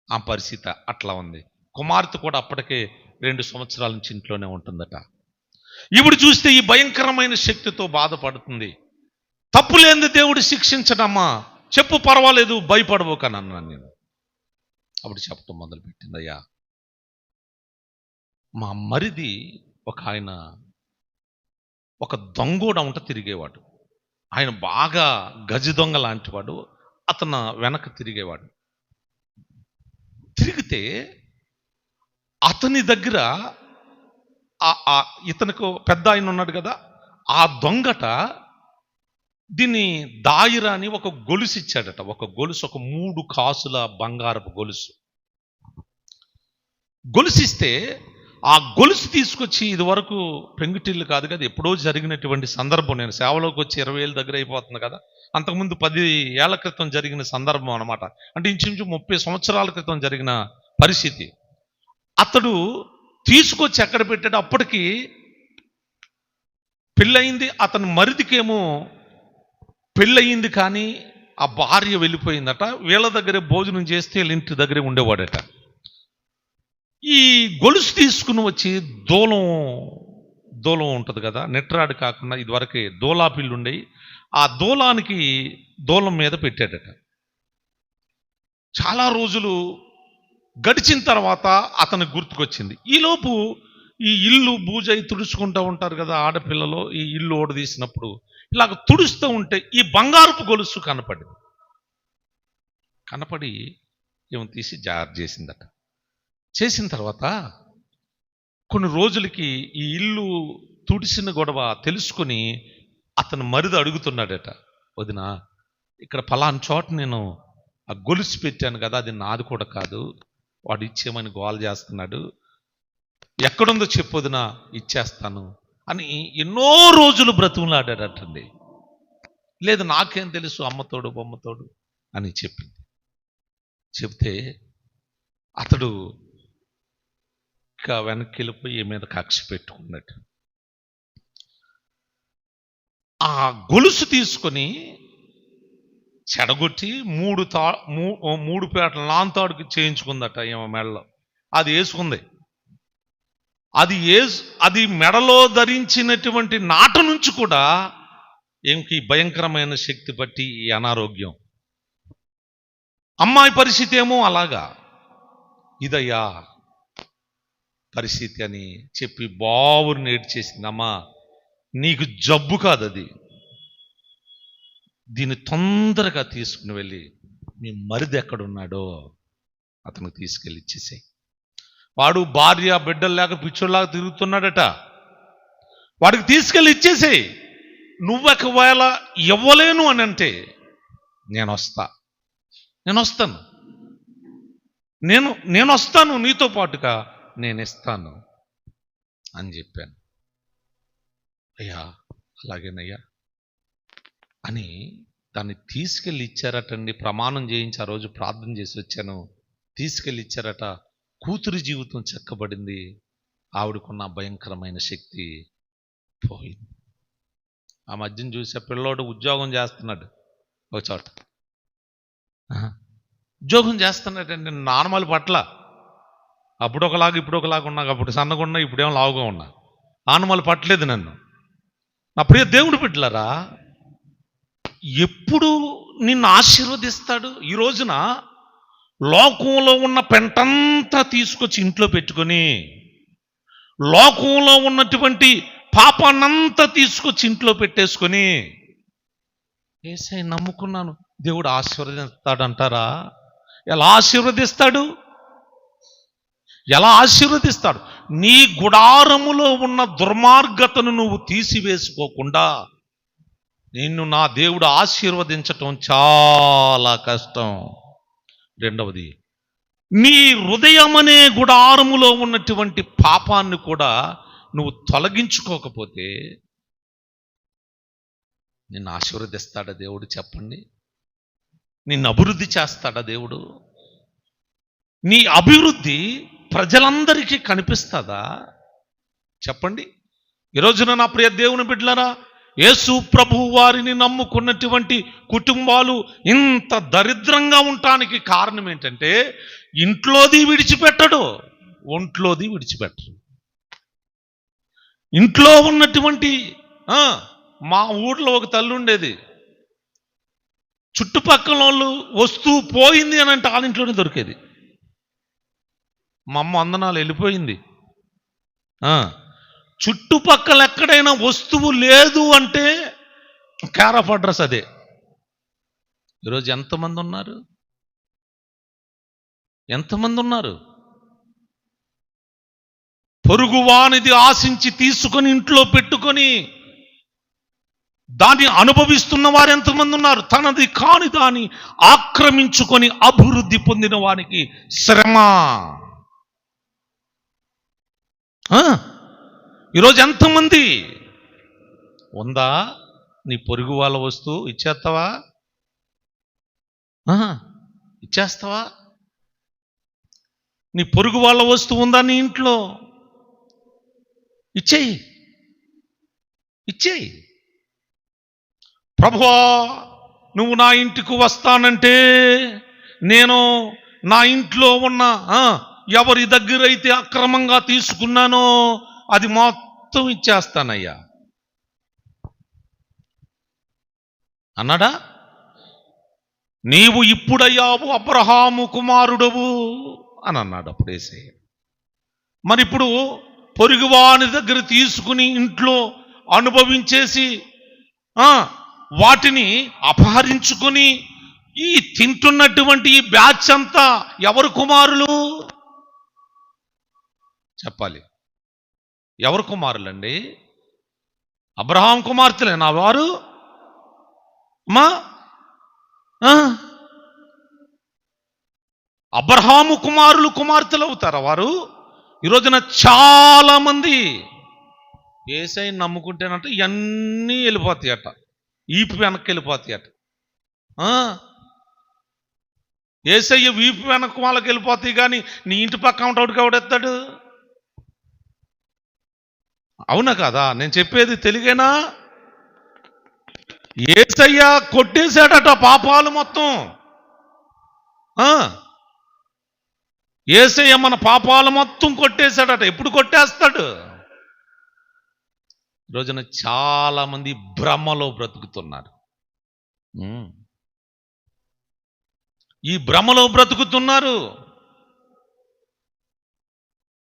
[SPEAKER 1] ఆ పరిస్థితి అట్లా ఉంది. కుమార్తె కూడా అప్పటికే 2 సంవత్సరాల నుంచి ఇంట్లోనే ఉంటుందట. ఇప్పుడు చూస్తే ఈ భయంకరమైన శక్తితో బాధపడుతుంది. తప్పు లేనిది దేవుడు శిక్షించడమ్మా, చెప్పు, పర్వాలేదు, భయపడబోకని అన్నాను నేను. అప్పుడు చెప్పటం మొదలుపెట్టింది, అయ్యా, మా మరిది ఒక దొంగోడ ఉంట తిరిగేవాడు. ఆయన బాగా గజ దొంగ లాంటివాడు. అతను వెనక తిరిగేవాడు. తిరిగితే అతని దగ్గర ఇతనికి పెద్ద ఆయన ఉన్నాడు కదా, ఆ దొంగట దీన్ని దాయిరా అని ఒక గొలుసు ఇచ్చాడట. ఒక 3 కాసుల బంగారపు గొలుసిస్తే ఆ గొలుసు తీసుకొచ్చి, ఇది వరకు పెంకుటిల్లు కాదు కదా, ఎప్పుడో జరిగినటువంటి సందర్భం. నేను సేవలోకి వచ్చి 20 ఏళ్ళ దగ్గర అయిపోతుంది కదా, అంతకుముందు 10 ఏళ్ల క్రితం జరిగిన సందర్భం అనమాట. అంటే ఇంచుమించు 30 సంవత్సరాల క్రితం జరిగిన పరిస్థితి. అతడు తీసుకొచ్చి ఎక్కడ పెట్టాడు, అప్పటికి పెళ్ళయింది. అతని మరిదికేమో పెళ్ళయింది, కానీ ఆ భార్య వెళ్ళిపోయిందట. వీళ్ళ దగ్గరే భోజనం చేస్తే వీళ్ళ ఇంటి దగ్గరే ఉండేవాడట. ఈ గొలుసు తీసుకుని వచ్చి దూలం ఉంటుంది కదా, నెట్రాడు కాకుండా ఇదివరకే దూలా పిల్లు ఉండేవి, ఆ దూలం మీద పెట్టాడట. చాలా రోజులు గడిచిన తర్వాత అతనికి గుర్తుకొచ్చింది. ఈలోపు ఈ ఇల్లు బూజై తుడుచుకుంటూ ఉంటారు కదా ఆడపిల్లలు, ఈ ఇల్లు ఓడదీసినప్పుడు ఇలాగ తుడుస్తూ ఉంటే ఈ బంగారపు గొలుసు కనపడి ఏమో తీసి జాగ్రత్త చేసిందట. చేసిన తర్వాత కొన్ని రోజులకి ఈ ఇల్లు తుడిసిన గొడవ తెలుసుకొని అతను మరిది అడుగుతున్నాడట, వదినా, ఇక్కడ పలానా చోట నేను ఆ గొలుసు పెట్టాను కదా, అది నాది కూడా కాదు, వాడు ఇచ్చేమని గోల చేస్తున్నాడు, ఎక్కడుందో చెప్పొదినా, ఇచ్చేస్తాను అని ఎన్నో రోజులు బ్రతుకులాడాడటండి. లేదు, నాకేం తెలుసు, అమ్మతోడు బొమ్మతోడు అని చెప్తే అతడు ఇంకా వెనక్కి వెళ్ళిపోయి మీద కక్ష పెట్టుకున్నాడు. ఆ గొలుసు తీసుకొని చెడగొట్టి 3 పేటల నాంతాడుకి చేయించుకుందట ఏమో మెడలో. అది వేసుకుంది. అది మెడలో ధరించినటువంటి నాట నుంచి కూడా ఏంకి భయంకరమైన శక్తి పట్టి ఈ అనారోగ్యం. అమ్మాయి పరిస్థితి ఏమో అలాగా. ఇదయ్యా పరిస్థితి అని చెప్పి బావురు నేడ్చేసింది. అమ్మా, నీకు జబ్బు కాదు అది, దీన్ని తొందరగా తీసుకుని వెళ్ళి మీ మరిది ఎక్కడున్నాడో అతనికి తీసుకెళ్ళి ఇచ్చేసాయి. వాడు భార్య బిడ్డలు లేక పిచ్చోళ్ళలాగా తిరుగుతున్నాడట. వాడికి తీసుకెళ్ళి ఇచ్చేసేయి. నువ్వు ఒకవేళ ఇవ్వలేను అని అంటే నేను వస్తాను, నేను వస్తాను, నీతో పాటుగా నేను ఇస్తాను అని చెప్పాను. అయ్యా అలాగేనయ్యా అని దాన్ని తీసుకెళ్ళి ఇచ్చారటండి. ప్రమాణం చేయించి ఆ రోజు ప్రార్థన చేసి వచ్చాను. తీసుకెళ్ళి ఇచ్చారట. కూతురి జీవితం చెక్కబడింది. ఆవిడకున్న భయంకరమైన శక్తి పోయింది. ఆ మధ్యన చూసే పిల్లోడు ఉద్యోగం చేస్తున్నాడు ఒక చోట. ఉద్యోగం చేస్తున్నాడండి. నార్మల్ పట్ల అప్పుడు ఒకలాగా ఇప్పుడు ఒకలాగా ఉన్నా. అప్పుడు సన్నగా ఉన్నా, ఇప్పుడేమో లావుగా ఉన్నా. ఆనమలు పట్టలేదు నన్ను. నా ప్రియ దేవుడు బిడ్డలారా, ఎప్పుడు నిన్ను ఆశీర్వదిస్తాడు? ఈ రోజున లోకంలో ఉన్న పెంటంతా తీసుకొచ్చి ఇంట్లో పెట్టుకొని, లోకంలో ఉన్నటువంటి పాపాన్నంతా తీసుకొచ్చి ఇంట్లో పెట్టేసుకొని, యేసయ్య నమ్ముకున్నాను దేవుడు ఆశీర్వదిస్తాడంటారా? ఎలా ఆశీర్వదిస్తాడు? ఎలా ఆశీర్వదిస్తాడు? నీ గుడారములో ఉన్న దుర్మార్గతను నువ్వు తీసివేసుకోకుండా నిన్ను నా దేవుడు ఆశీర్వదించటం చాలా కష్టం. రెండవది, నీ హృదయం అనే గుడారములో ఉన్నటువంటి పాపాన్ని కూడా నువ్వు తొలగించుకోకపోతే నిన్ను ఆశీర్వదిస్తాడా దేవుడు? చెప్పండి. నిన్ను అభివృద్ధి చేస్తాడా దేవుడు? నీ అభివృద్ధి ప్రజలందరికీ కనిపిస్తుందా? చెప్పండి. ఈరోజున నా ప్రియ దేవుని బిడ్డలారా, యేసు ప్రభువు వారిని నమ్ముకున్నటువంటి కుటుంబాలు ఇంత దరిద్రంగా ఉండటానికి కారణం ఏంటంటే, ఇంట్లోది విడిచిపెట్టడు, ఒంట్లోది విడిచిపెట్టరు. ఇంట్లో ఉన్నటువంటి మా ఊర్లో ఒక తల్లి ఉండేది. చుట్టుపక్కల వాళ్ళు వస్తువు పోయింది అని అంటే వాళ్ళ ఇంట్లోనే దొరికేది. మా అమ్మ వందనాలు వెళ్ళిపోయింది. చుట్టుపక్కల ఎక్కడైనా వస్తువు లేదు అంటే కేర్ ఆఫ్ అడ్రస్ అదే. ఈరోజు ఎంతమంది ఉన్నారు? ఎంతమంది ఉన్నారు? పొరుగువానిది ఆశించి తీసుకొని ఇంట్లో పెట్టుకొని దాన్ని అనుభవిస్తున్న వారు ఎంతమంది ఉన్నారు? తనది కాని దాన్ని ఆక్రమించుకొని అభివృద్ధి పొందిన వానికి శ్రమ. ఈరోజు ఎంతమంది ఉందా? నీ పొరుగు వాళ్ళ వస్తువు ఇచ్చేస్తావా? ఇచ్చేస్తావా? నీ పొరుగు వాళ్ళ వస్తువు ఉందా నీ ఇంట్లో? ఇచ్చేయి. ప్రభువా, నువ్వు నా ఇంటికి వస్తానంటే నేను నా ఇంట్లో ఉన్న ఎవరి దగ్గర అయితే అక్రమంగా తీసుకున్నానో అది మొత్తం ఇచ్చేస్తానయ్యా అన్నాడా? నీవు ఇప్పుడయ్యావు అబ్రహాము కుమారుడవు అని అన్నాడు అప్పుడు యేసయ్య. మరి ఇప్పుడు పొరుగువాని దగ్గర తీసుకుని ఇంట్లో అనుభవించేసి వాటిని అపహరించుకొని ఈ తింటున్నటువంటి ఈ బ్యాచ్ అంతా ఎవరు కుమారులు? చెప్పాలి. ఎవరు కుమారులండి? అబ్రహాం కుమార్తెలేనా వారు? అమ్మా, అబ్రహాము కుమారులు కుమార్తెలు అవుతారా వారు? ఈరోజున చాలా మంది యేసయ్యని నమ్ముకుంటేనంట ఇవన్నీ వెళ్ళిపోతాయట, ఈపు వెనక్కి వెళ్ళిపోతాయట. యేసయ్య వీపు వెనక్కి వాళ్ళకి వెళ్ళిపోతాయి, కానీ నీ ఇంటి పక్క ఉంటాడు ఎవడెత్తాడు? అవునా కదా? నేను చెప్పేది తెలుగేనా? యేసయ్య కొట్టేశాడట పాపాలు మొత్తం. యేసయ్య మన పాపాలు మొత్తం కొట్టేశాడట. ఎప్పుడు కొట్టేస్తాడు? రోజున చాలా మంది భ్రమలో బ్రతుకుతున్నారు. ఈ భ్రమలో బ్రతుకుతున్నారు.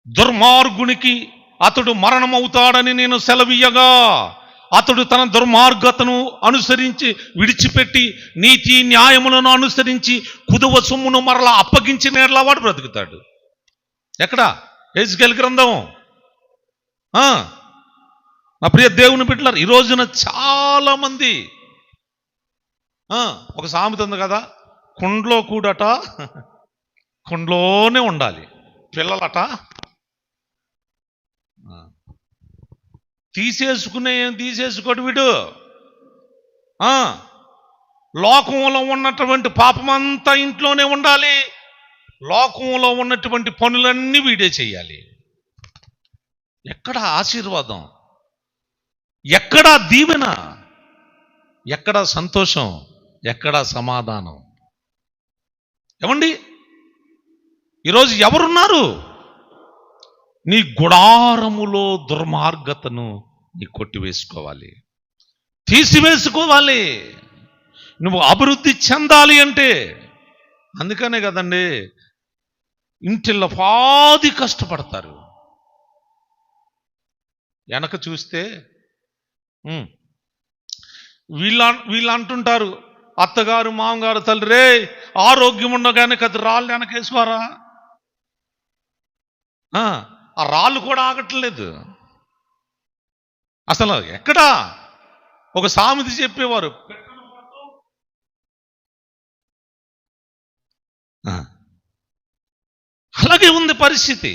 [SPEAKER 1] దుర్మార్గునికి అతడు మరణమవుతాడని నేను సెలవీయగా అతడు తన దుర్మార్గతను అనుసరించి విడిచిపెట్టి నీతి న్యాయములను అనుసరించి కుదువ సొమ్మును మరలా అప్పగించిన ఎడల వాడు బ్రతుకుతాడు. ఎక్కడ? యెహెజ్కేలు గ్రంథం. నా ప్రియ దేవుని బిడ్డలారా, ఈ రోజున చాలా మంది ఒక సామెత ఉంది కదా, కుండలో కూడట కుండలోనే ఉండాలి, పిల్లలట తీసేసుకోడు వీడు. లోకంలో ఉన్నటువంటి పాపమంతా ఇంట్లోనే ఉండాలి, లోకంలో ఉన్నటువంటి పనులన్నీ వీడే చేయాలి. ఎక్కడ ఆశీర్వాదం, ఎక్కడ దీవెన, ఎక్కడ సంతోషం, ఎక్కడ సమాధానం? ఏమండి, ఈరోజు ఎవరున్నారు? నీ గుడారములో దుర్మార్గతను నీ కొట్టివేసుకోవాలి, తీసివేసుకోవాలి. నువ్వు అభివృద్ధి చెందాలి అంటే. అందుకనే కదండి ఇంటిల్లో పాది కష్టపడతారు. వెనక చూస్తే వీళ్ళు అంటుంటారు, అత్తగారు మామగారు తల్లి రే ఆరోగ్యం ఉండగానే కదా రాళ్ళు వెనకేసుకోరా. ఆ రాళ్ళు కూడా ఆగట్లేదు అసలు. ఎక్కడా? ఒక సామెత చెప్పేవారు, అలాగే ఉంది పరిస్థితి.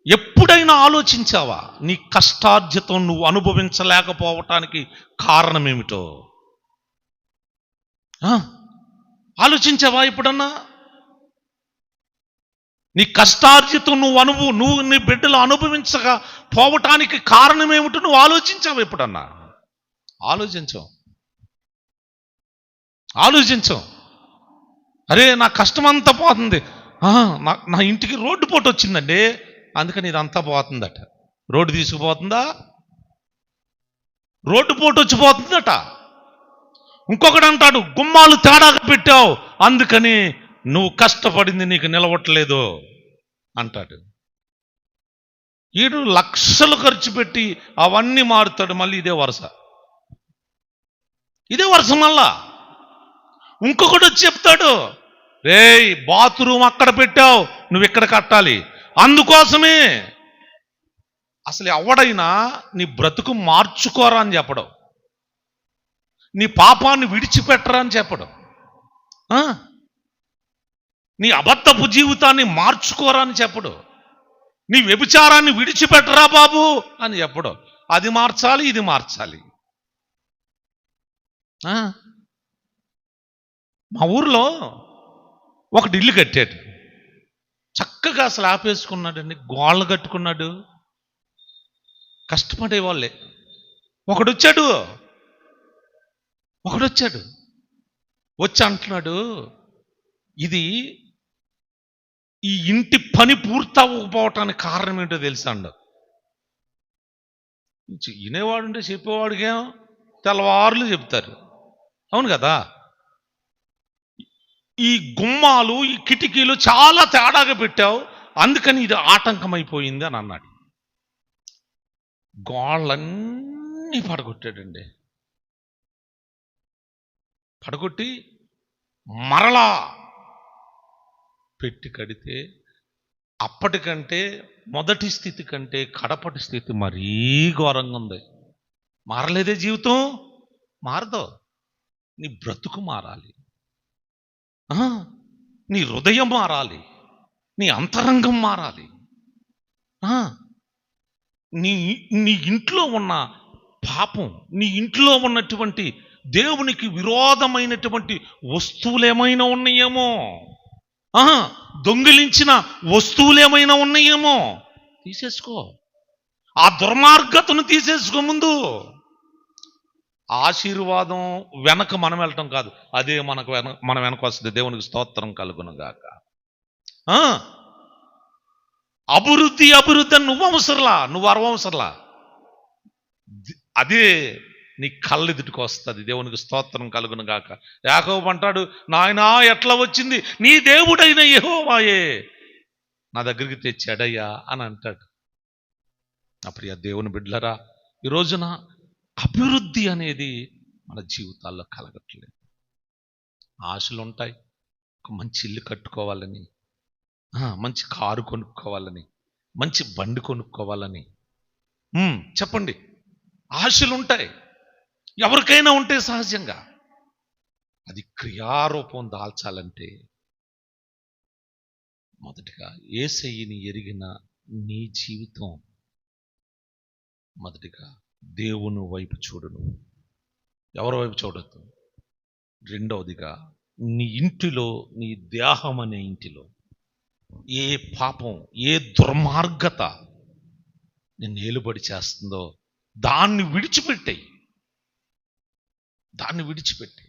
[SPEAKER 1] ఎప్పుడైనా ఆలోచించావా నీ కష్టార్జితం నువ్వు అనుభవించలేకపోవటానికి కారణం ఏమిటో? ఆలోచించావా ఎప్పుడన్నా? నీ కష్టార్జితం నువ్వు నీ బిడ్డలు అనుభవించకపోవటానికి కారణం ఏమిటో నువ్వు ఆలోచించావు ఎప్పుడన్నా? ఆలోచించం. అరే నా కష్టం అంతా పోతుంది, నా ఇంటికి రోడ్డు పోటు వచ్చిందండి అందుకని ఇదంతా పోతుందట. రోడ్డు తీసుకుపోతుందా? రోడ్డు పోటు వచ్చిపోతుందట. ఇంకొకడు అంటాడు, గుమ్మాలు తేడాగా పెట్టావు అందుకని నువ్వు కష్టపడింది నీకు నిలవట్లేదు అంటాడు. వీడు లక్షలు ఖర్చు పెట్టి అవన్నీ మారుతాడు, మళ్ళీ ఇదే వరుస మళ్ళా. ఇంకొకటి వచ్చి చెప్తాడు, రేయ్ బాత్రూమ్ అక్కడ పెట్టావు నువ్వు ఇక్కడ కట్టాలి, అందుకోసమే. అసలు ఎవడైనా నీ బ్రతుకు మార్చుకోరా అని చెప్పడం, నీ పాపాన్ని విడిచిపెట్టరా అని చెప్పడం, నీ అబద్ధపు జీవితాన్ని మార్చుకోరా అని చెప్పడు, నీ వ్యభిచారాన్ని విడిచిపెట్టరా బాబు అని చెప్పడు. అది మార్చాలి, ఇది మార్చాలి. మా ఊర్లో ఒకటి ఇల్లు కట్టాడు, చక్కగా స్లాబ్ వేసుకున్నాడండి, గోళ్ళు కట్టుకున్నాడు, కష్టపడే వాళ్ళే. ఒకడొచ్చాడు వచ్చి అంటున్నాడు, ఇది ఈ ఇంటి పని పూర్తవ్వకపోవటానికి కారణం ఏంటో తెలుసా అండు. వినేవాడుంటే చెప్పేవాడికేం తెల్లవారులు చెప్తారు, అవును కదా. ఈ గుమ్మాలు ఈ కిటికీలు చాలా తేడాగా పెట్టావు అందుకని ఇది ఆటంకమైపోయింది అని అన్నాడు. గోళ్ళన్నీ పడగొట్టాడండి. పడగొట్టి మరలా పెట్టి కడితే అప్పటికంటే మొదటి స్థితి కంటే కడపటి స్థితి మరీ ఘోరంగా ఉంది. మారలేదే జీవితం, మారదు. నీ బ్రతుకు మారాలి, నీ హృదయం మారాలి, నీ అంతరంగం మారాలి. నీ ఇంట్లో ఉన్న పాపం, నీ ఇంట్లో ఉన్నటువంటి దేవునికి విరోధమైనటువంటి వస్తువులు ఏమైనా ఉన్నాయేమో, దొంగిలించిన వస్తువులు ఏమైనా ఉన్నాయేమో తీసేసుకో. ఆ దుర్మార్గతను తీసేసుకో. ముందు ఆశీర్వాదం వెనక మనం వెళ్ళటం కాదు, అదే మన వెనక వస్తుంది. దేవునికి స్తోత్రం కలుగును గాక. అభివృద్ధి అని నువ్వు అరవసరలా, అదే నీ కళ్ళెదుటికి వస్తుంది. దేవునికి స్తోత్రం కలుగును గాక. యాకోబు అంటాడు, నాయనా ఎట్లా వచ్చింది, నీ దేవుడైన యెహోవాయే నా దగ్గరికి తెచ్చాడయ్యా అని అంటాడు. నా ప్రియ దేవుని బిడ్డలరా, ఈ రోజున అభివృద్ధి అనేది మన జీవితాల్లో కలగట్లేదు. ఆశలు ఉంటాయి, ఒక మంచి ఇల్లు కట్టుకోవాలని, మంచి కారు కొనుక్కోవాలని, మంచి బండి కొనుక్కోవాలని. చెప్పండి, ఆశలు ఉంటాయి, ఎవరికైనా ఉంటే సహజంగా. అది క్రియారూపం దాల్చాలంటే మొదటిగా యేసయ్యని ఎరిగిన నీ జీవితం మొదటిగా దేవుని వైపు చూడును, ఎవరి వైపు చూడొద్దు. రెండవదిగా నీ ఇంటిలో, నీ దేహం అనే ఇంటిలో ఏ పాపం, ఏ దుర్మార్గత నిన్ను ఏలుబడి చేస్తుందో దాన్ని విడిచిపెట్టాయి. దాన్ని విడిచిపెట్టే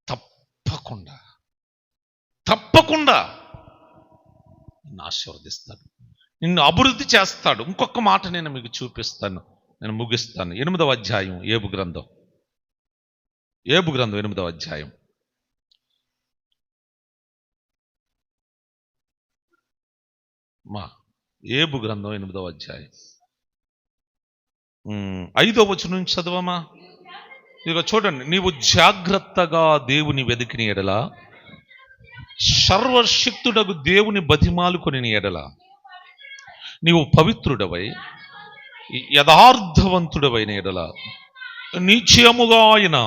[SPEAKER 1] తప్పకుండా నిన్ను ఆశీర్వదిస్తాడు, నిన్ను అభివృద్ధి చేస్తాడు. ఇంకొక మాట నేను మీకు చూపిస్తాను, నేను ముగిస్తాను. 8వ అధ్యాయం ఏబు గ్రంథం 8వ అధ్యాయం. ఏబు గ్రంథం 8వ అధ్యాయం 5వ వచనం నుంచి చదవమా. ఇదిగో చూడండి, నీవు జాగ్రత్తగా దేవుని వెతికిన ఎడల, సర్వశక్తుడగు దేవుని బతిమాలుకొని ఎడల, నీవు పవిత్రుడవై యథార్థవంతుడవైన ఎడల, నిశ్చయముగా ఆయన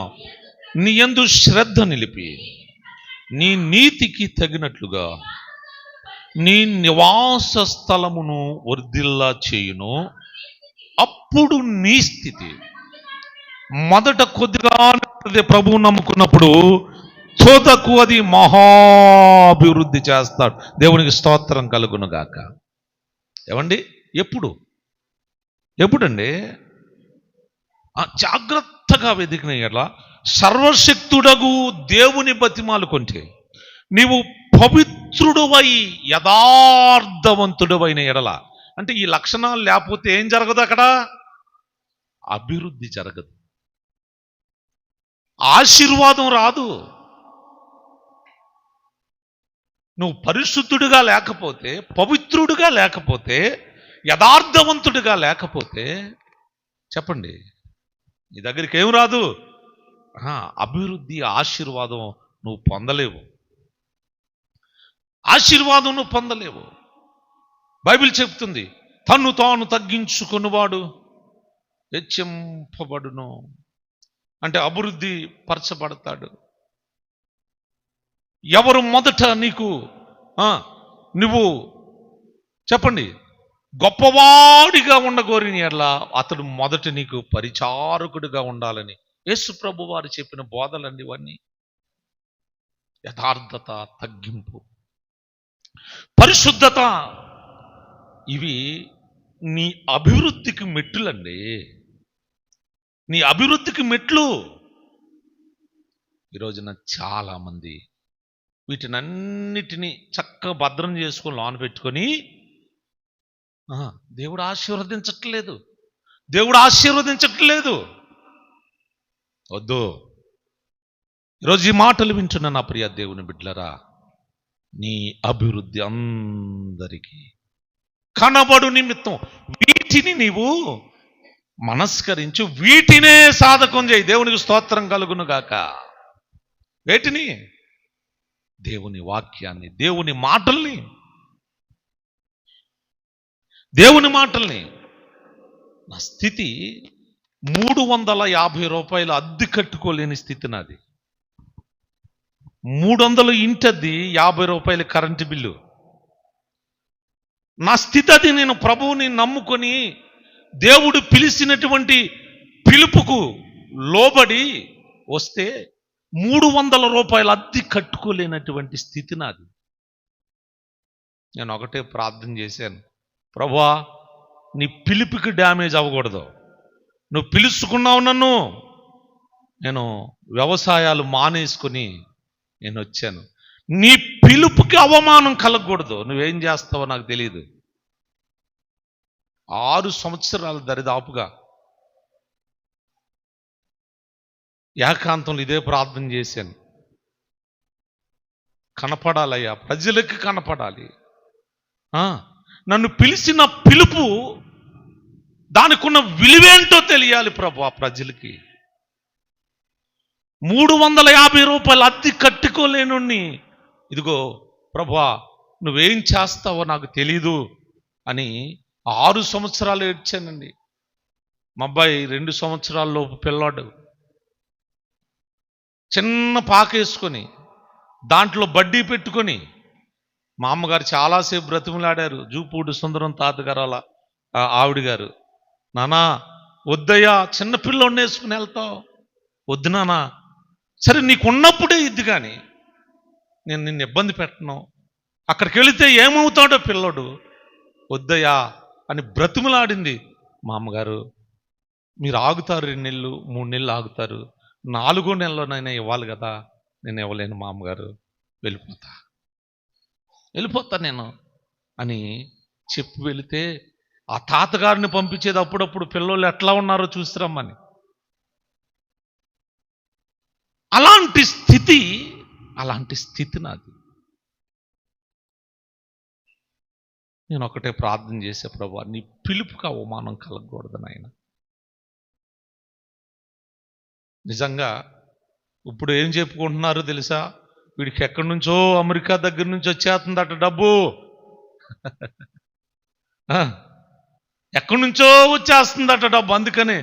[SPEAKER 1] నీ యందు శ్రద్ధ నిలిపి నీ నీతికి తగినట్లుగా నీ నివాస స్థలమును వర్ధిల్లా చేయును. అప్పుడు నీ స్థితి మొదట కొద్దిగా ప్రభువు నమ్ముకున్నప్పుడు తోతకు అది మహాభివృద్ధి చేస్తాడు. దేవునికి స్తోత్రం కలుగును గాక. ఏమండి, ఎప్పుడండి? జాగ్రత్తగా వెతికిన ఎడల, సర్వశక్తుడగు దేవుని బతిమాలు కొంటే, నీవు పవిత్రుడువై యథార్థవంతుడువైన ఎడల. అంటే ఈ లక్షణాలు లేకపోతే ఏం జరగదు అక్కడ? అభివృద్ధి జరగదు, ఆశీర్వాదం రాదు. నువ్వు పరిశుద్ధుడిగా లేకపోతే, పవిత్రుడిగా లేకపోతే, యథార్థవంతుడిగా లేకపోతే, చెప్పండి, నీ దగ్గరికి ఏం రాదు? అభివృద్ధి, ఆశీర్వాదం నువ్వు పొందలేవు. బైబిల్ చెప్తుంది, తన్ను తాను తగ్గించుకున్నవాడు హెచ్చింపబడును. అంటే అభివృద్ధి పరచబడతాడు. ఎవరు మొదట నువ్వు చెప్పండి, గొప్పవాడిగా ఉండగోరిని ఎట్లా, అతడు మొదట నీకు పరిచారకుడిగా ఉండాలని యేసు ప్రభు వారు చెప్పిన బోధలండి ఇవన్నీ. యథార్థత, తగ్గింపు, పరిశుద్ధత, ఇవి నీ అభివృద్ధికి మెట్టులండి. నీ అభివృద్ధికి మెట్లు. ఈరోజున చాలా మంది వీటినన్నిటినీ చక్కగా భద్రం చేసుకొని లోన పెట్టుకొని దేవుడు ఆశీర్వదించట్లేదు. వద్దు. ఈరోజు ఈ మాటలు వింటున్న నా ప్రియ దేవుని బిడ్డలరా, నీ అభివృద్ధి అందరికీ కనబడు నిమిత్తం వీటిని నీవు మనస్కరించు, వీటినే సాధకం చేయి. దేవునికి స్తోత్రం కలుగును గాక. వేటిని? దేవుని వాక్యాన్ని, దేవుని మాటల్ని. నా స్థితి 350 రూపాయలు అద్దె కట్టుకోలేని స్థితి నాది. 300 ఇంటద్ది, 50 రూపాయలు కరెంటు బిల్లు. నా స్థితి అది. నేను ప్రభువుని నమ్ముకొని దేవుడు పిలిచినటువంటి పిలుపుకు లోబడి వస్తే 300 రూపాయలు అద్దె కట్టుకోలేనటువంటి స్థితి నాది. నేను ఒకటే ప్రార్థన చేశాను, ప్రభువా నీ పిలుపుకి డ్యామేజ్ అవ్వకూడదు. నువ్వు పిలుచుకున్నావు నన్ను, నేను వ్యవసాయాలు మానేసుకొని నేను వచ్చాను. నీ పిలుపుకి అవమానం కలగకూడదు. నువ్వేం చేస్తావో నాకు తెలియదు. 6 సంవత్సరాలు దరిదాపుగా ఏకాంతంలో ఇదే ప్రార్థన చేశాను. కనపడాలయ్యా, ప్రజలకు కనపడాలి. నన్ను పిలిచిన పిలుపు దానికి ఉన్న విలువేంటో తెలియాలి ప్రభు ఆ ప్రజలకి. 350 రూపాయలు అద్దె కట్టుకోలేనుణ్ణి ఇదిగో ప్రభువా నువ్వేం చేస్తావో నాకు తెలీదు అని 6 సంవత్సరాలు ఏడ్చానండి. మా అబ్బాయి 2 సంవత్సరాల్లోపు పిల్లాడు, చిన్న పాకేసుకొని దాంట్లో బడ్డీ పెట్టుకొని మా అమ్మగారు చాలాసేపు బ్రతిమలాడారు. జూపూడి సుందరం తాతగారు అలా ఆవిడ గారు, నానా వద్దయ్యా చిన్నపిల్లోడిని వేసుకుని వెళ్తావు, వద్దు నానా, సరే నీకు ఉన్నప్పుడే ఇద్ది కానీ నేను నిన్ను ఇబ్బంది పెట్టను, అక్కడికి వెళితే ఏమవుతాడో పిల్లోడు, వద్దయ్యా అని బ్రతిమలాడింది. మా అమ్మగారు మీరు ఆగుతారు 2 నెలలు 3 నెలలు ఆగుతారు, 4వ నెలలోనైనా ఇవ్వాలి కదా, నేను ఇవ్వలేను మా అమ్మగారు, వెళ్ళిపోతా నేను అని చెప్పి వెళితే ఆ తాతగారిని పంపించేది అప్పుడప్పుడు పిల్లోళ్ళు ఎట్లా ఉన్నారో చూసిరమ్మని. అలాంటి స్థితి నాది. నేను ఒకటే ప్రార్థన చేసే ప్రభువా నీ పిలుపుకి అవమానం కలగకూడదు నాయన. నిజంగా ఇప్పుడు ఏం చెప్పుకుంటున్నారో తెలుసా, వీడికి ఎక్కడి నుంచో అమెరికా దగ్గర నుంచి వచ్చేస్తుందట డబ్బు, ఎక్కడి నుంచో వచ్చేస్తుందట డబ్బు, అందుకని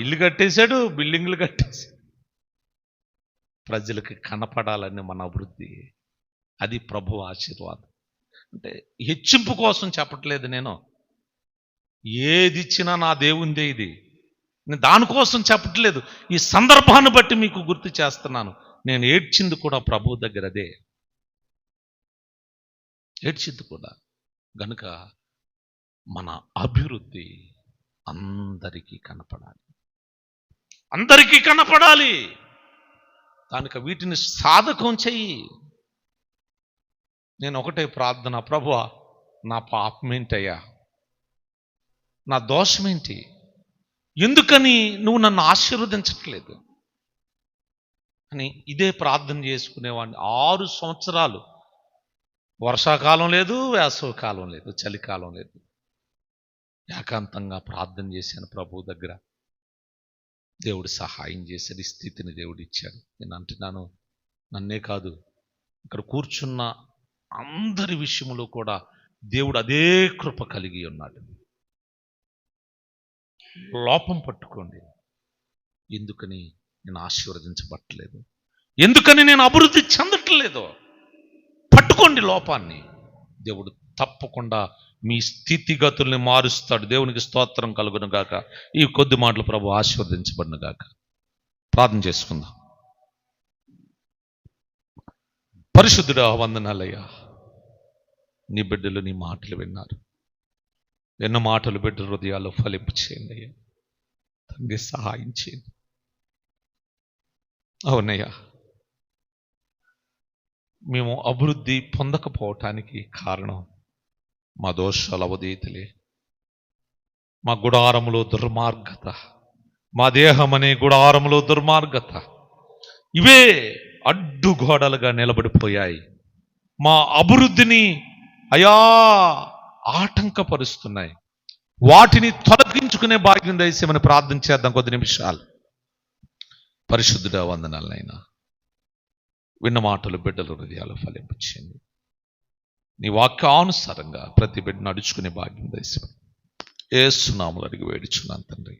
[SPEAKER 1] ఇల్లు కట్టేశాడు, బిల్డింగ్లు కట్టేశాడు. ప్రజలకి కనపడాలని మన అభివృద్ధి, అది ప్రభు ఆశీర్వాదం. అంటే హెచ్చింపు కోసం చెప్పట్లేదు నేను, ఏది ఇచ్చినా నా దేవుందే, ఇది నేను దానికోసం చెప్పట్లేదు, ఈ సందర్భాన్ని బట్టి మీకు గుర్తు చేస్తున్నాను. నేను ఏడ్చింది కూడా ప్రభు దగ్గర అదే, ఏడ్చింది కూడా. గనుక మన అభివృద్ధి అందరికీ కనపడాలి, దానికి వీటిని సాధకం చెయ్యి. నేను ఒకటే ప్రార్థన, ప్రభువా నా పాపమేంటయ్యా, నా దోషమేంటి, ఎందుకని నువ్వు నన్ను ఆశీర్వదించట్లేదు అని ఇదే ప్రార్థన చేసుకునేవాడిని 6 సంవత్సరాలు. వర్షాకాలం లేదు, వేసవికాలం లేదు, చలికాలం లేదు, ఏకాంతంగా ప్రార్థన చేశాను ప్రభు దగ్గర. దేవుడు సహాయం చేశాడు, ఈ స్థితిని దేవుడు ఇచ్చాడు. నేను అంటున్నాను, నన్నే కాదు ఇక్కడ కూర్చున్న అందరి విషయంలో కూడా దేవుడు అదే కృప కలిగి ఉన్నాడు. లోపం పట్టుకోండి, ఎందుకని నేను ఆశీర్వదించబట్టలేదు, ఎందుకని నేను అభివృద్ధి చెందట్లేదు, పట్టుకోండి లోపాన్ని. దేవుడు తప్పకుండా మీ స్థితిగతుల్ని మారుస్తాడు. దేవునికి స్తోత్రం కలుగును గాక. ఈ కొద్ది మాటలు ప్రభు ఆశీర్వదించబడును గాక. ప్రార్థన చేసుకుందాం. పరిశుద్ధుడా వందనాలయ్యా, నీ బిడ్డలు నీ మాటలు విన్నారు, ఎన్నో మాటలు బిడ్డ హృదయాల్లో ఫలింపు చేయండి అయ్యా, తండ్రి సహాయం చేయండి. అవునయ్యా, మేము అభివృద్ధి పొందకపోవటానికి కారణం మా దోషాల అవధీతలే, మా గుడారములో దుర్మార్గత, మా దేహం అనే గుడారములో దుర్మార్గత, ఇవే అడ్డుగోడలుగా నిలబడిపోయాయి. మా అభివృద్ధిని అయా ఆటంకపరుస్తున్నాయి. వాటిని తొలగించుకునే భాగ్యం దయచేయమని ప్రార్థన చేద్దాం కొద్ది నిమిషాలు. పరిశుద్ధుడా వందనాలనైనా, విన్న మాటలు బిడ్డల హృదయాలు ఫలింపు చేయండి. నీ వాక్యానుసారంగా ప్రతి బిడ్డ నడుచుకునే భాగ్యం దయచేయమని యేసు నామములో అడిగి వేడుచున్నాను తండ్రి.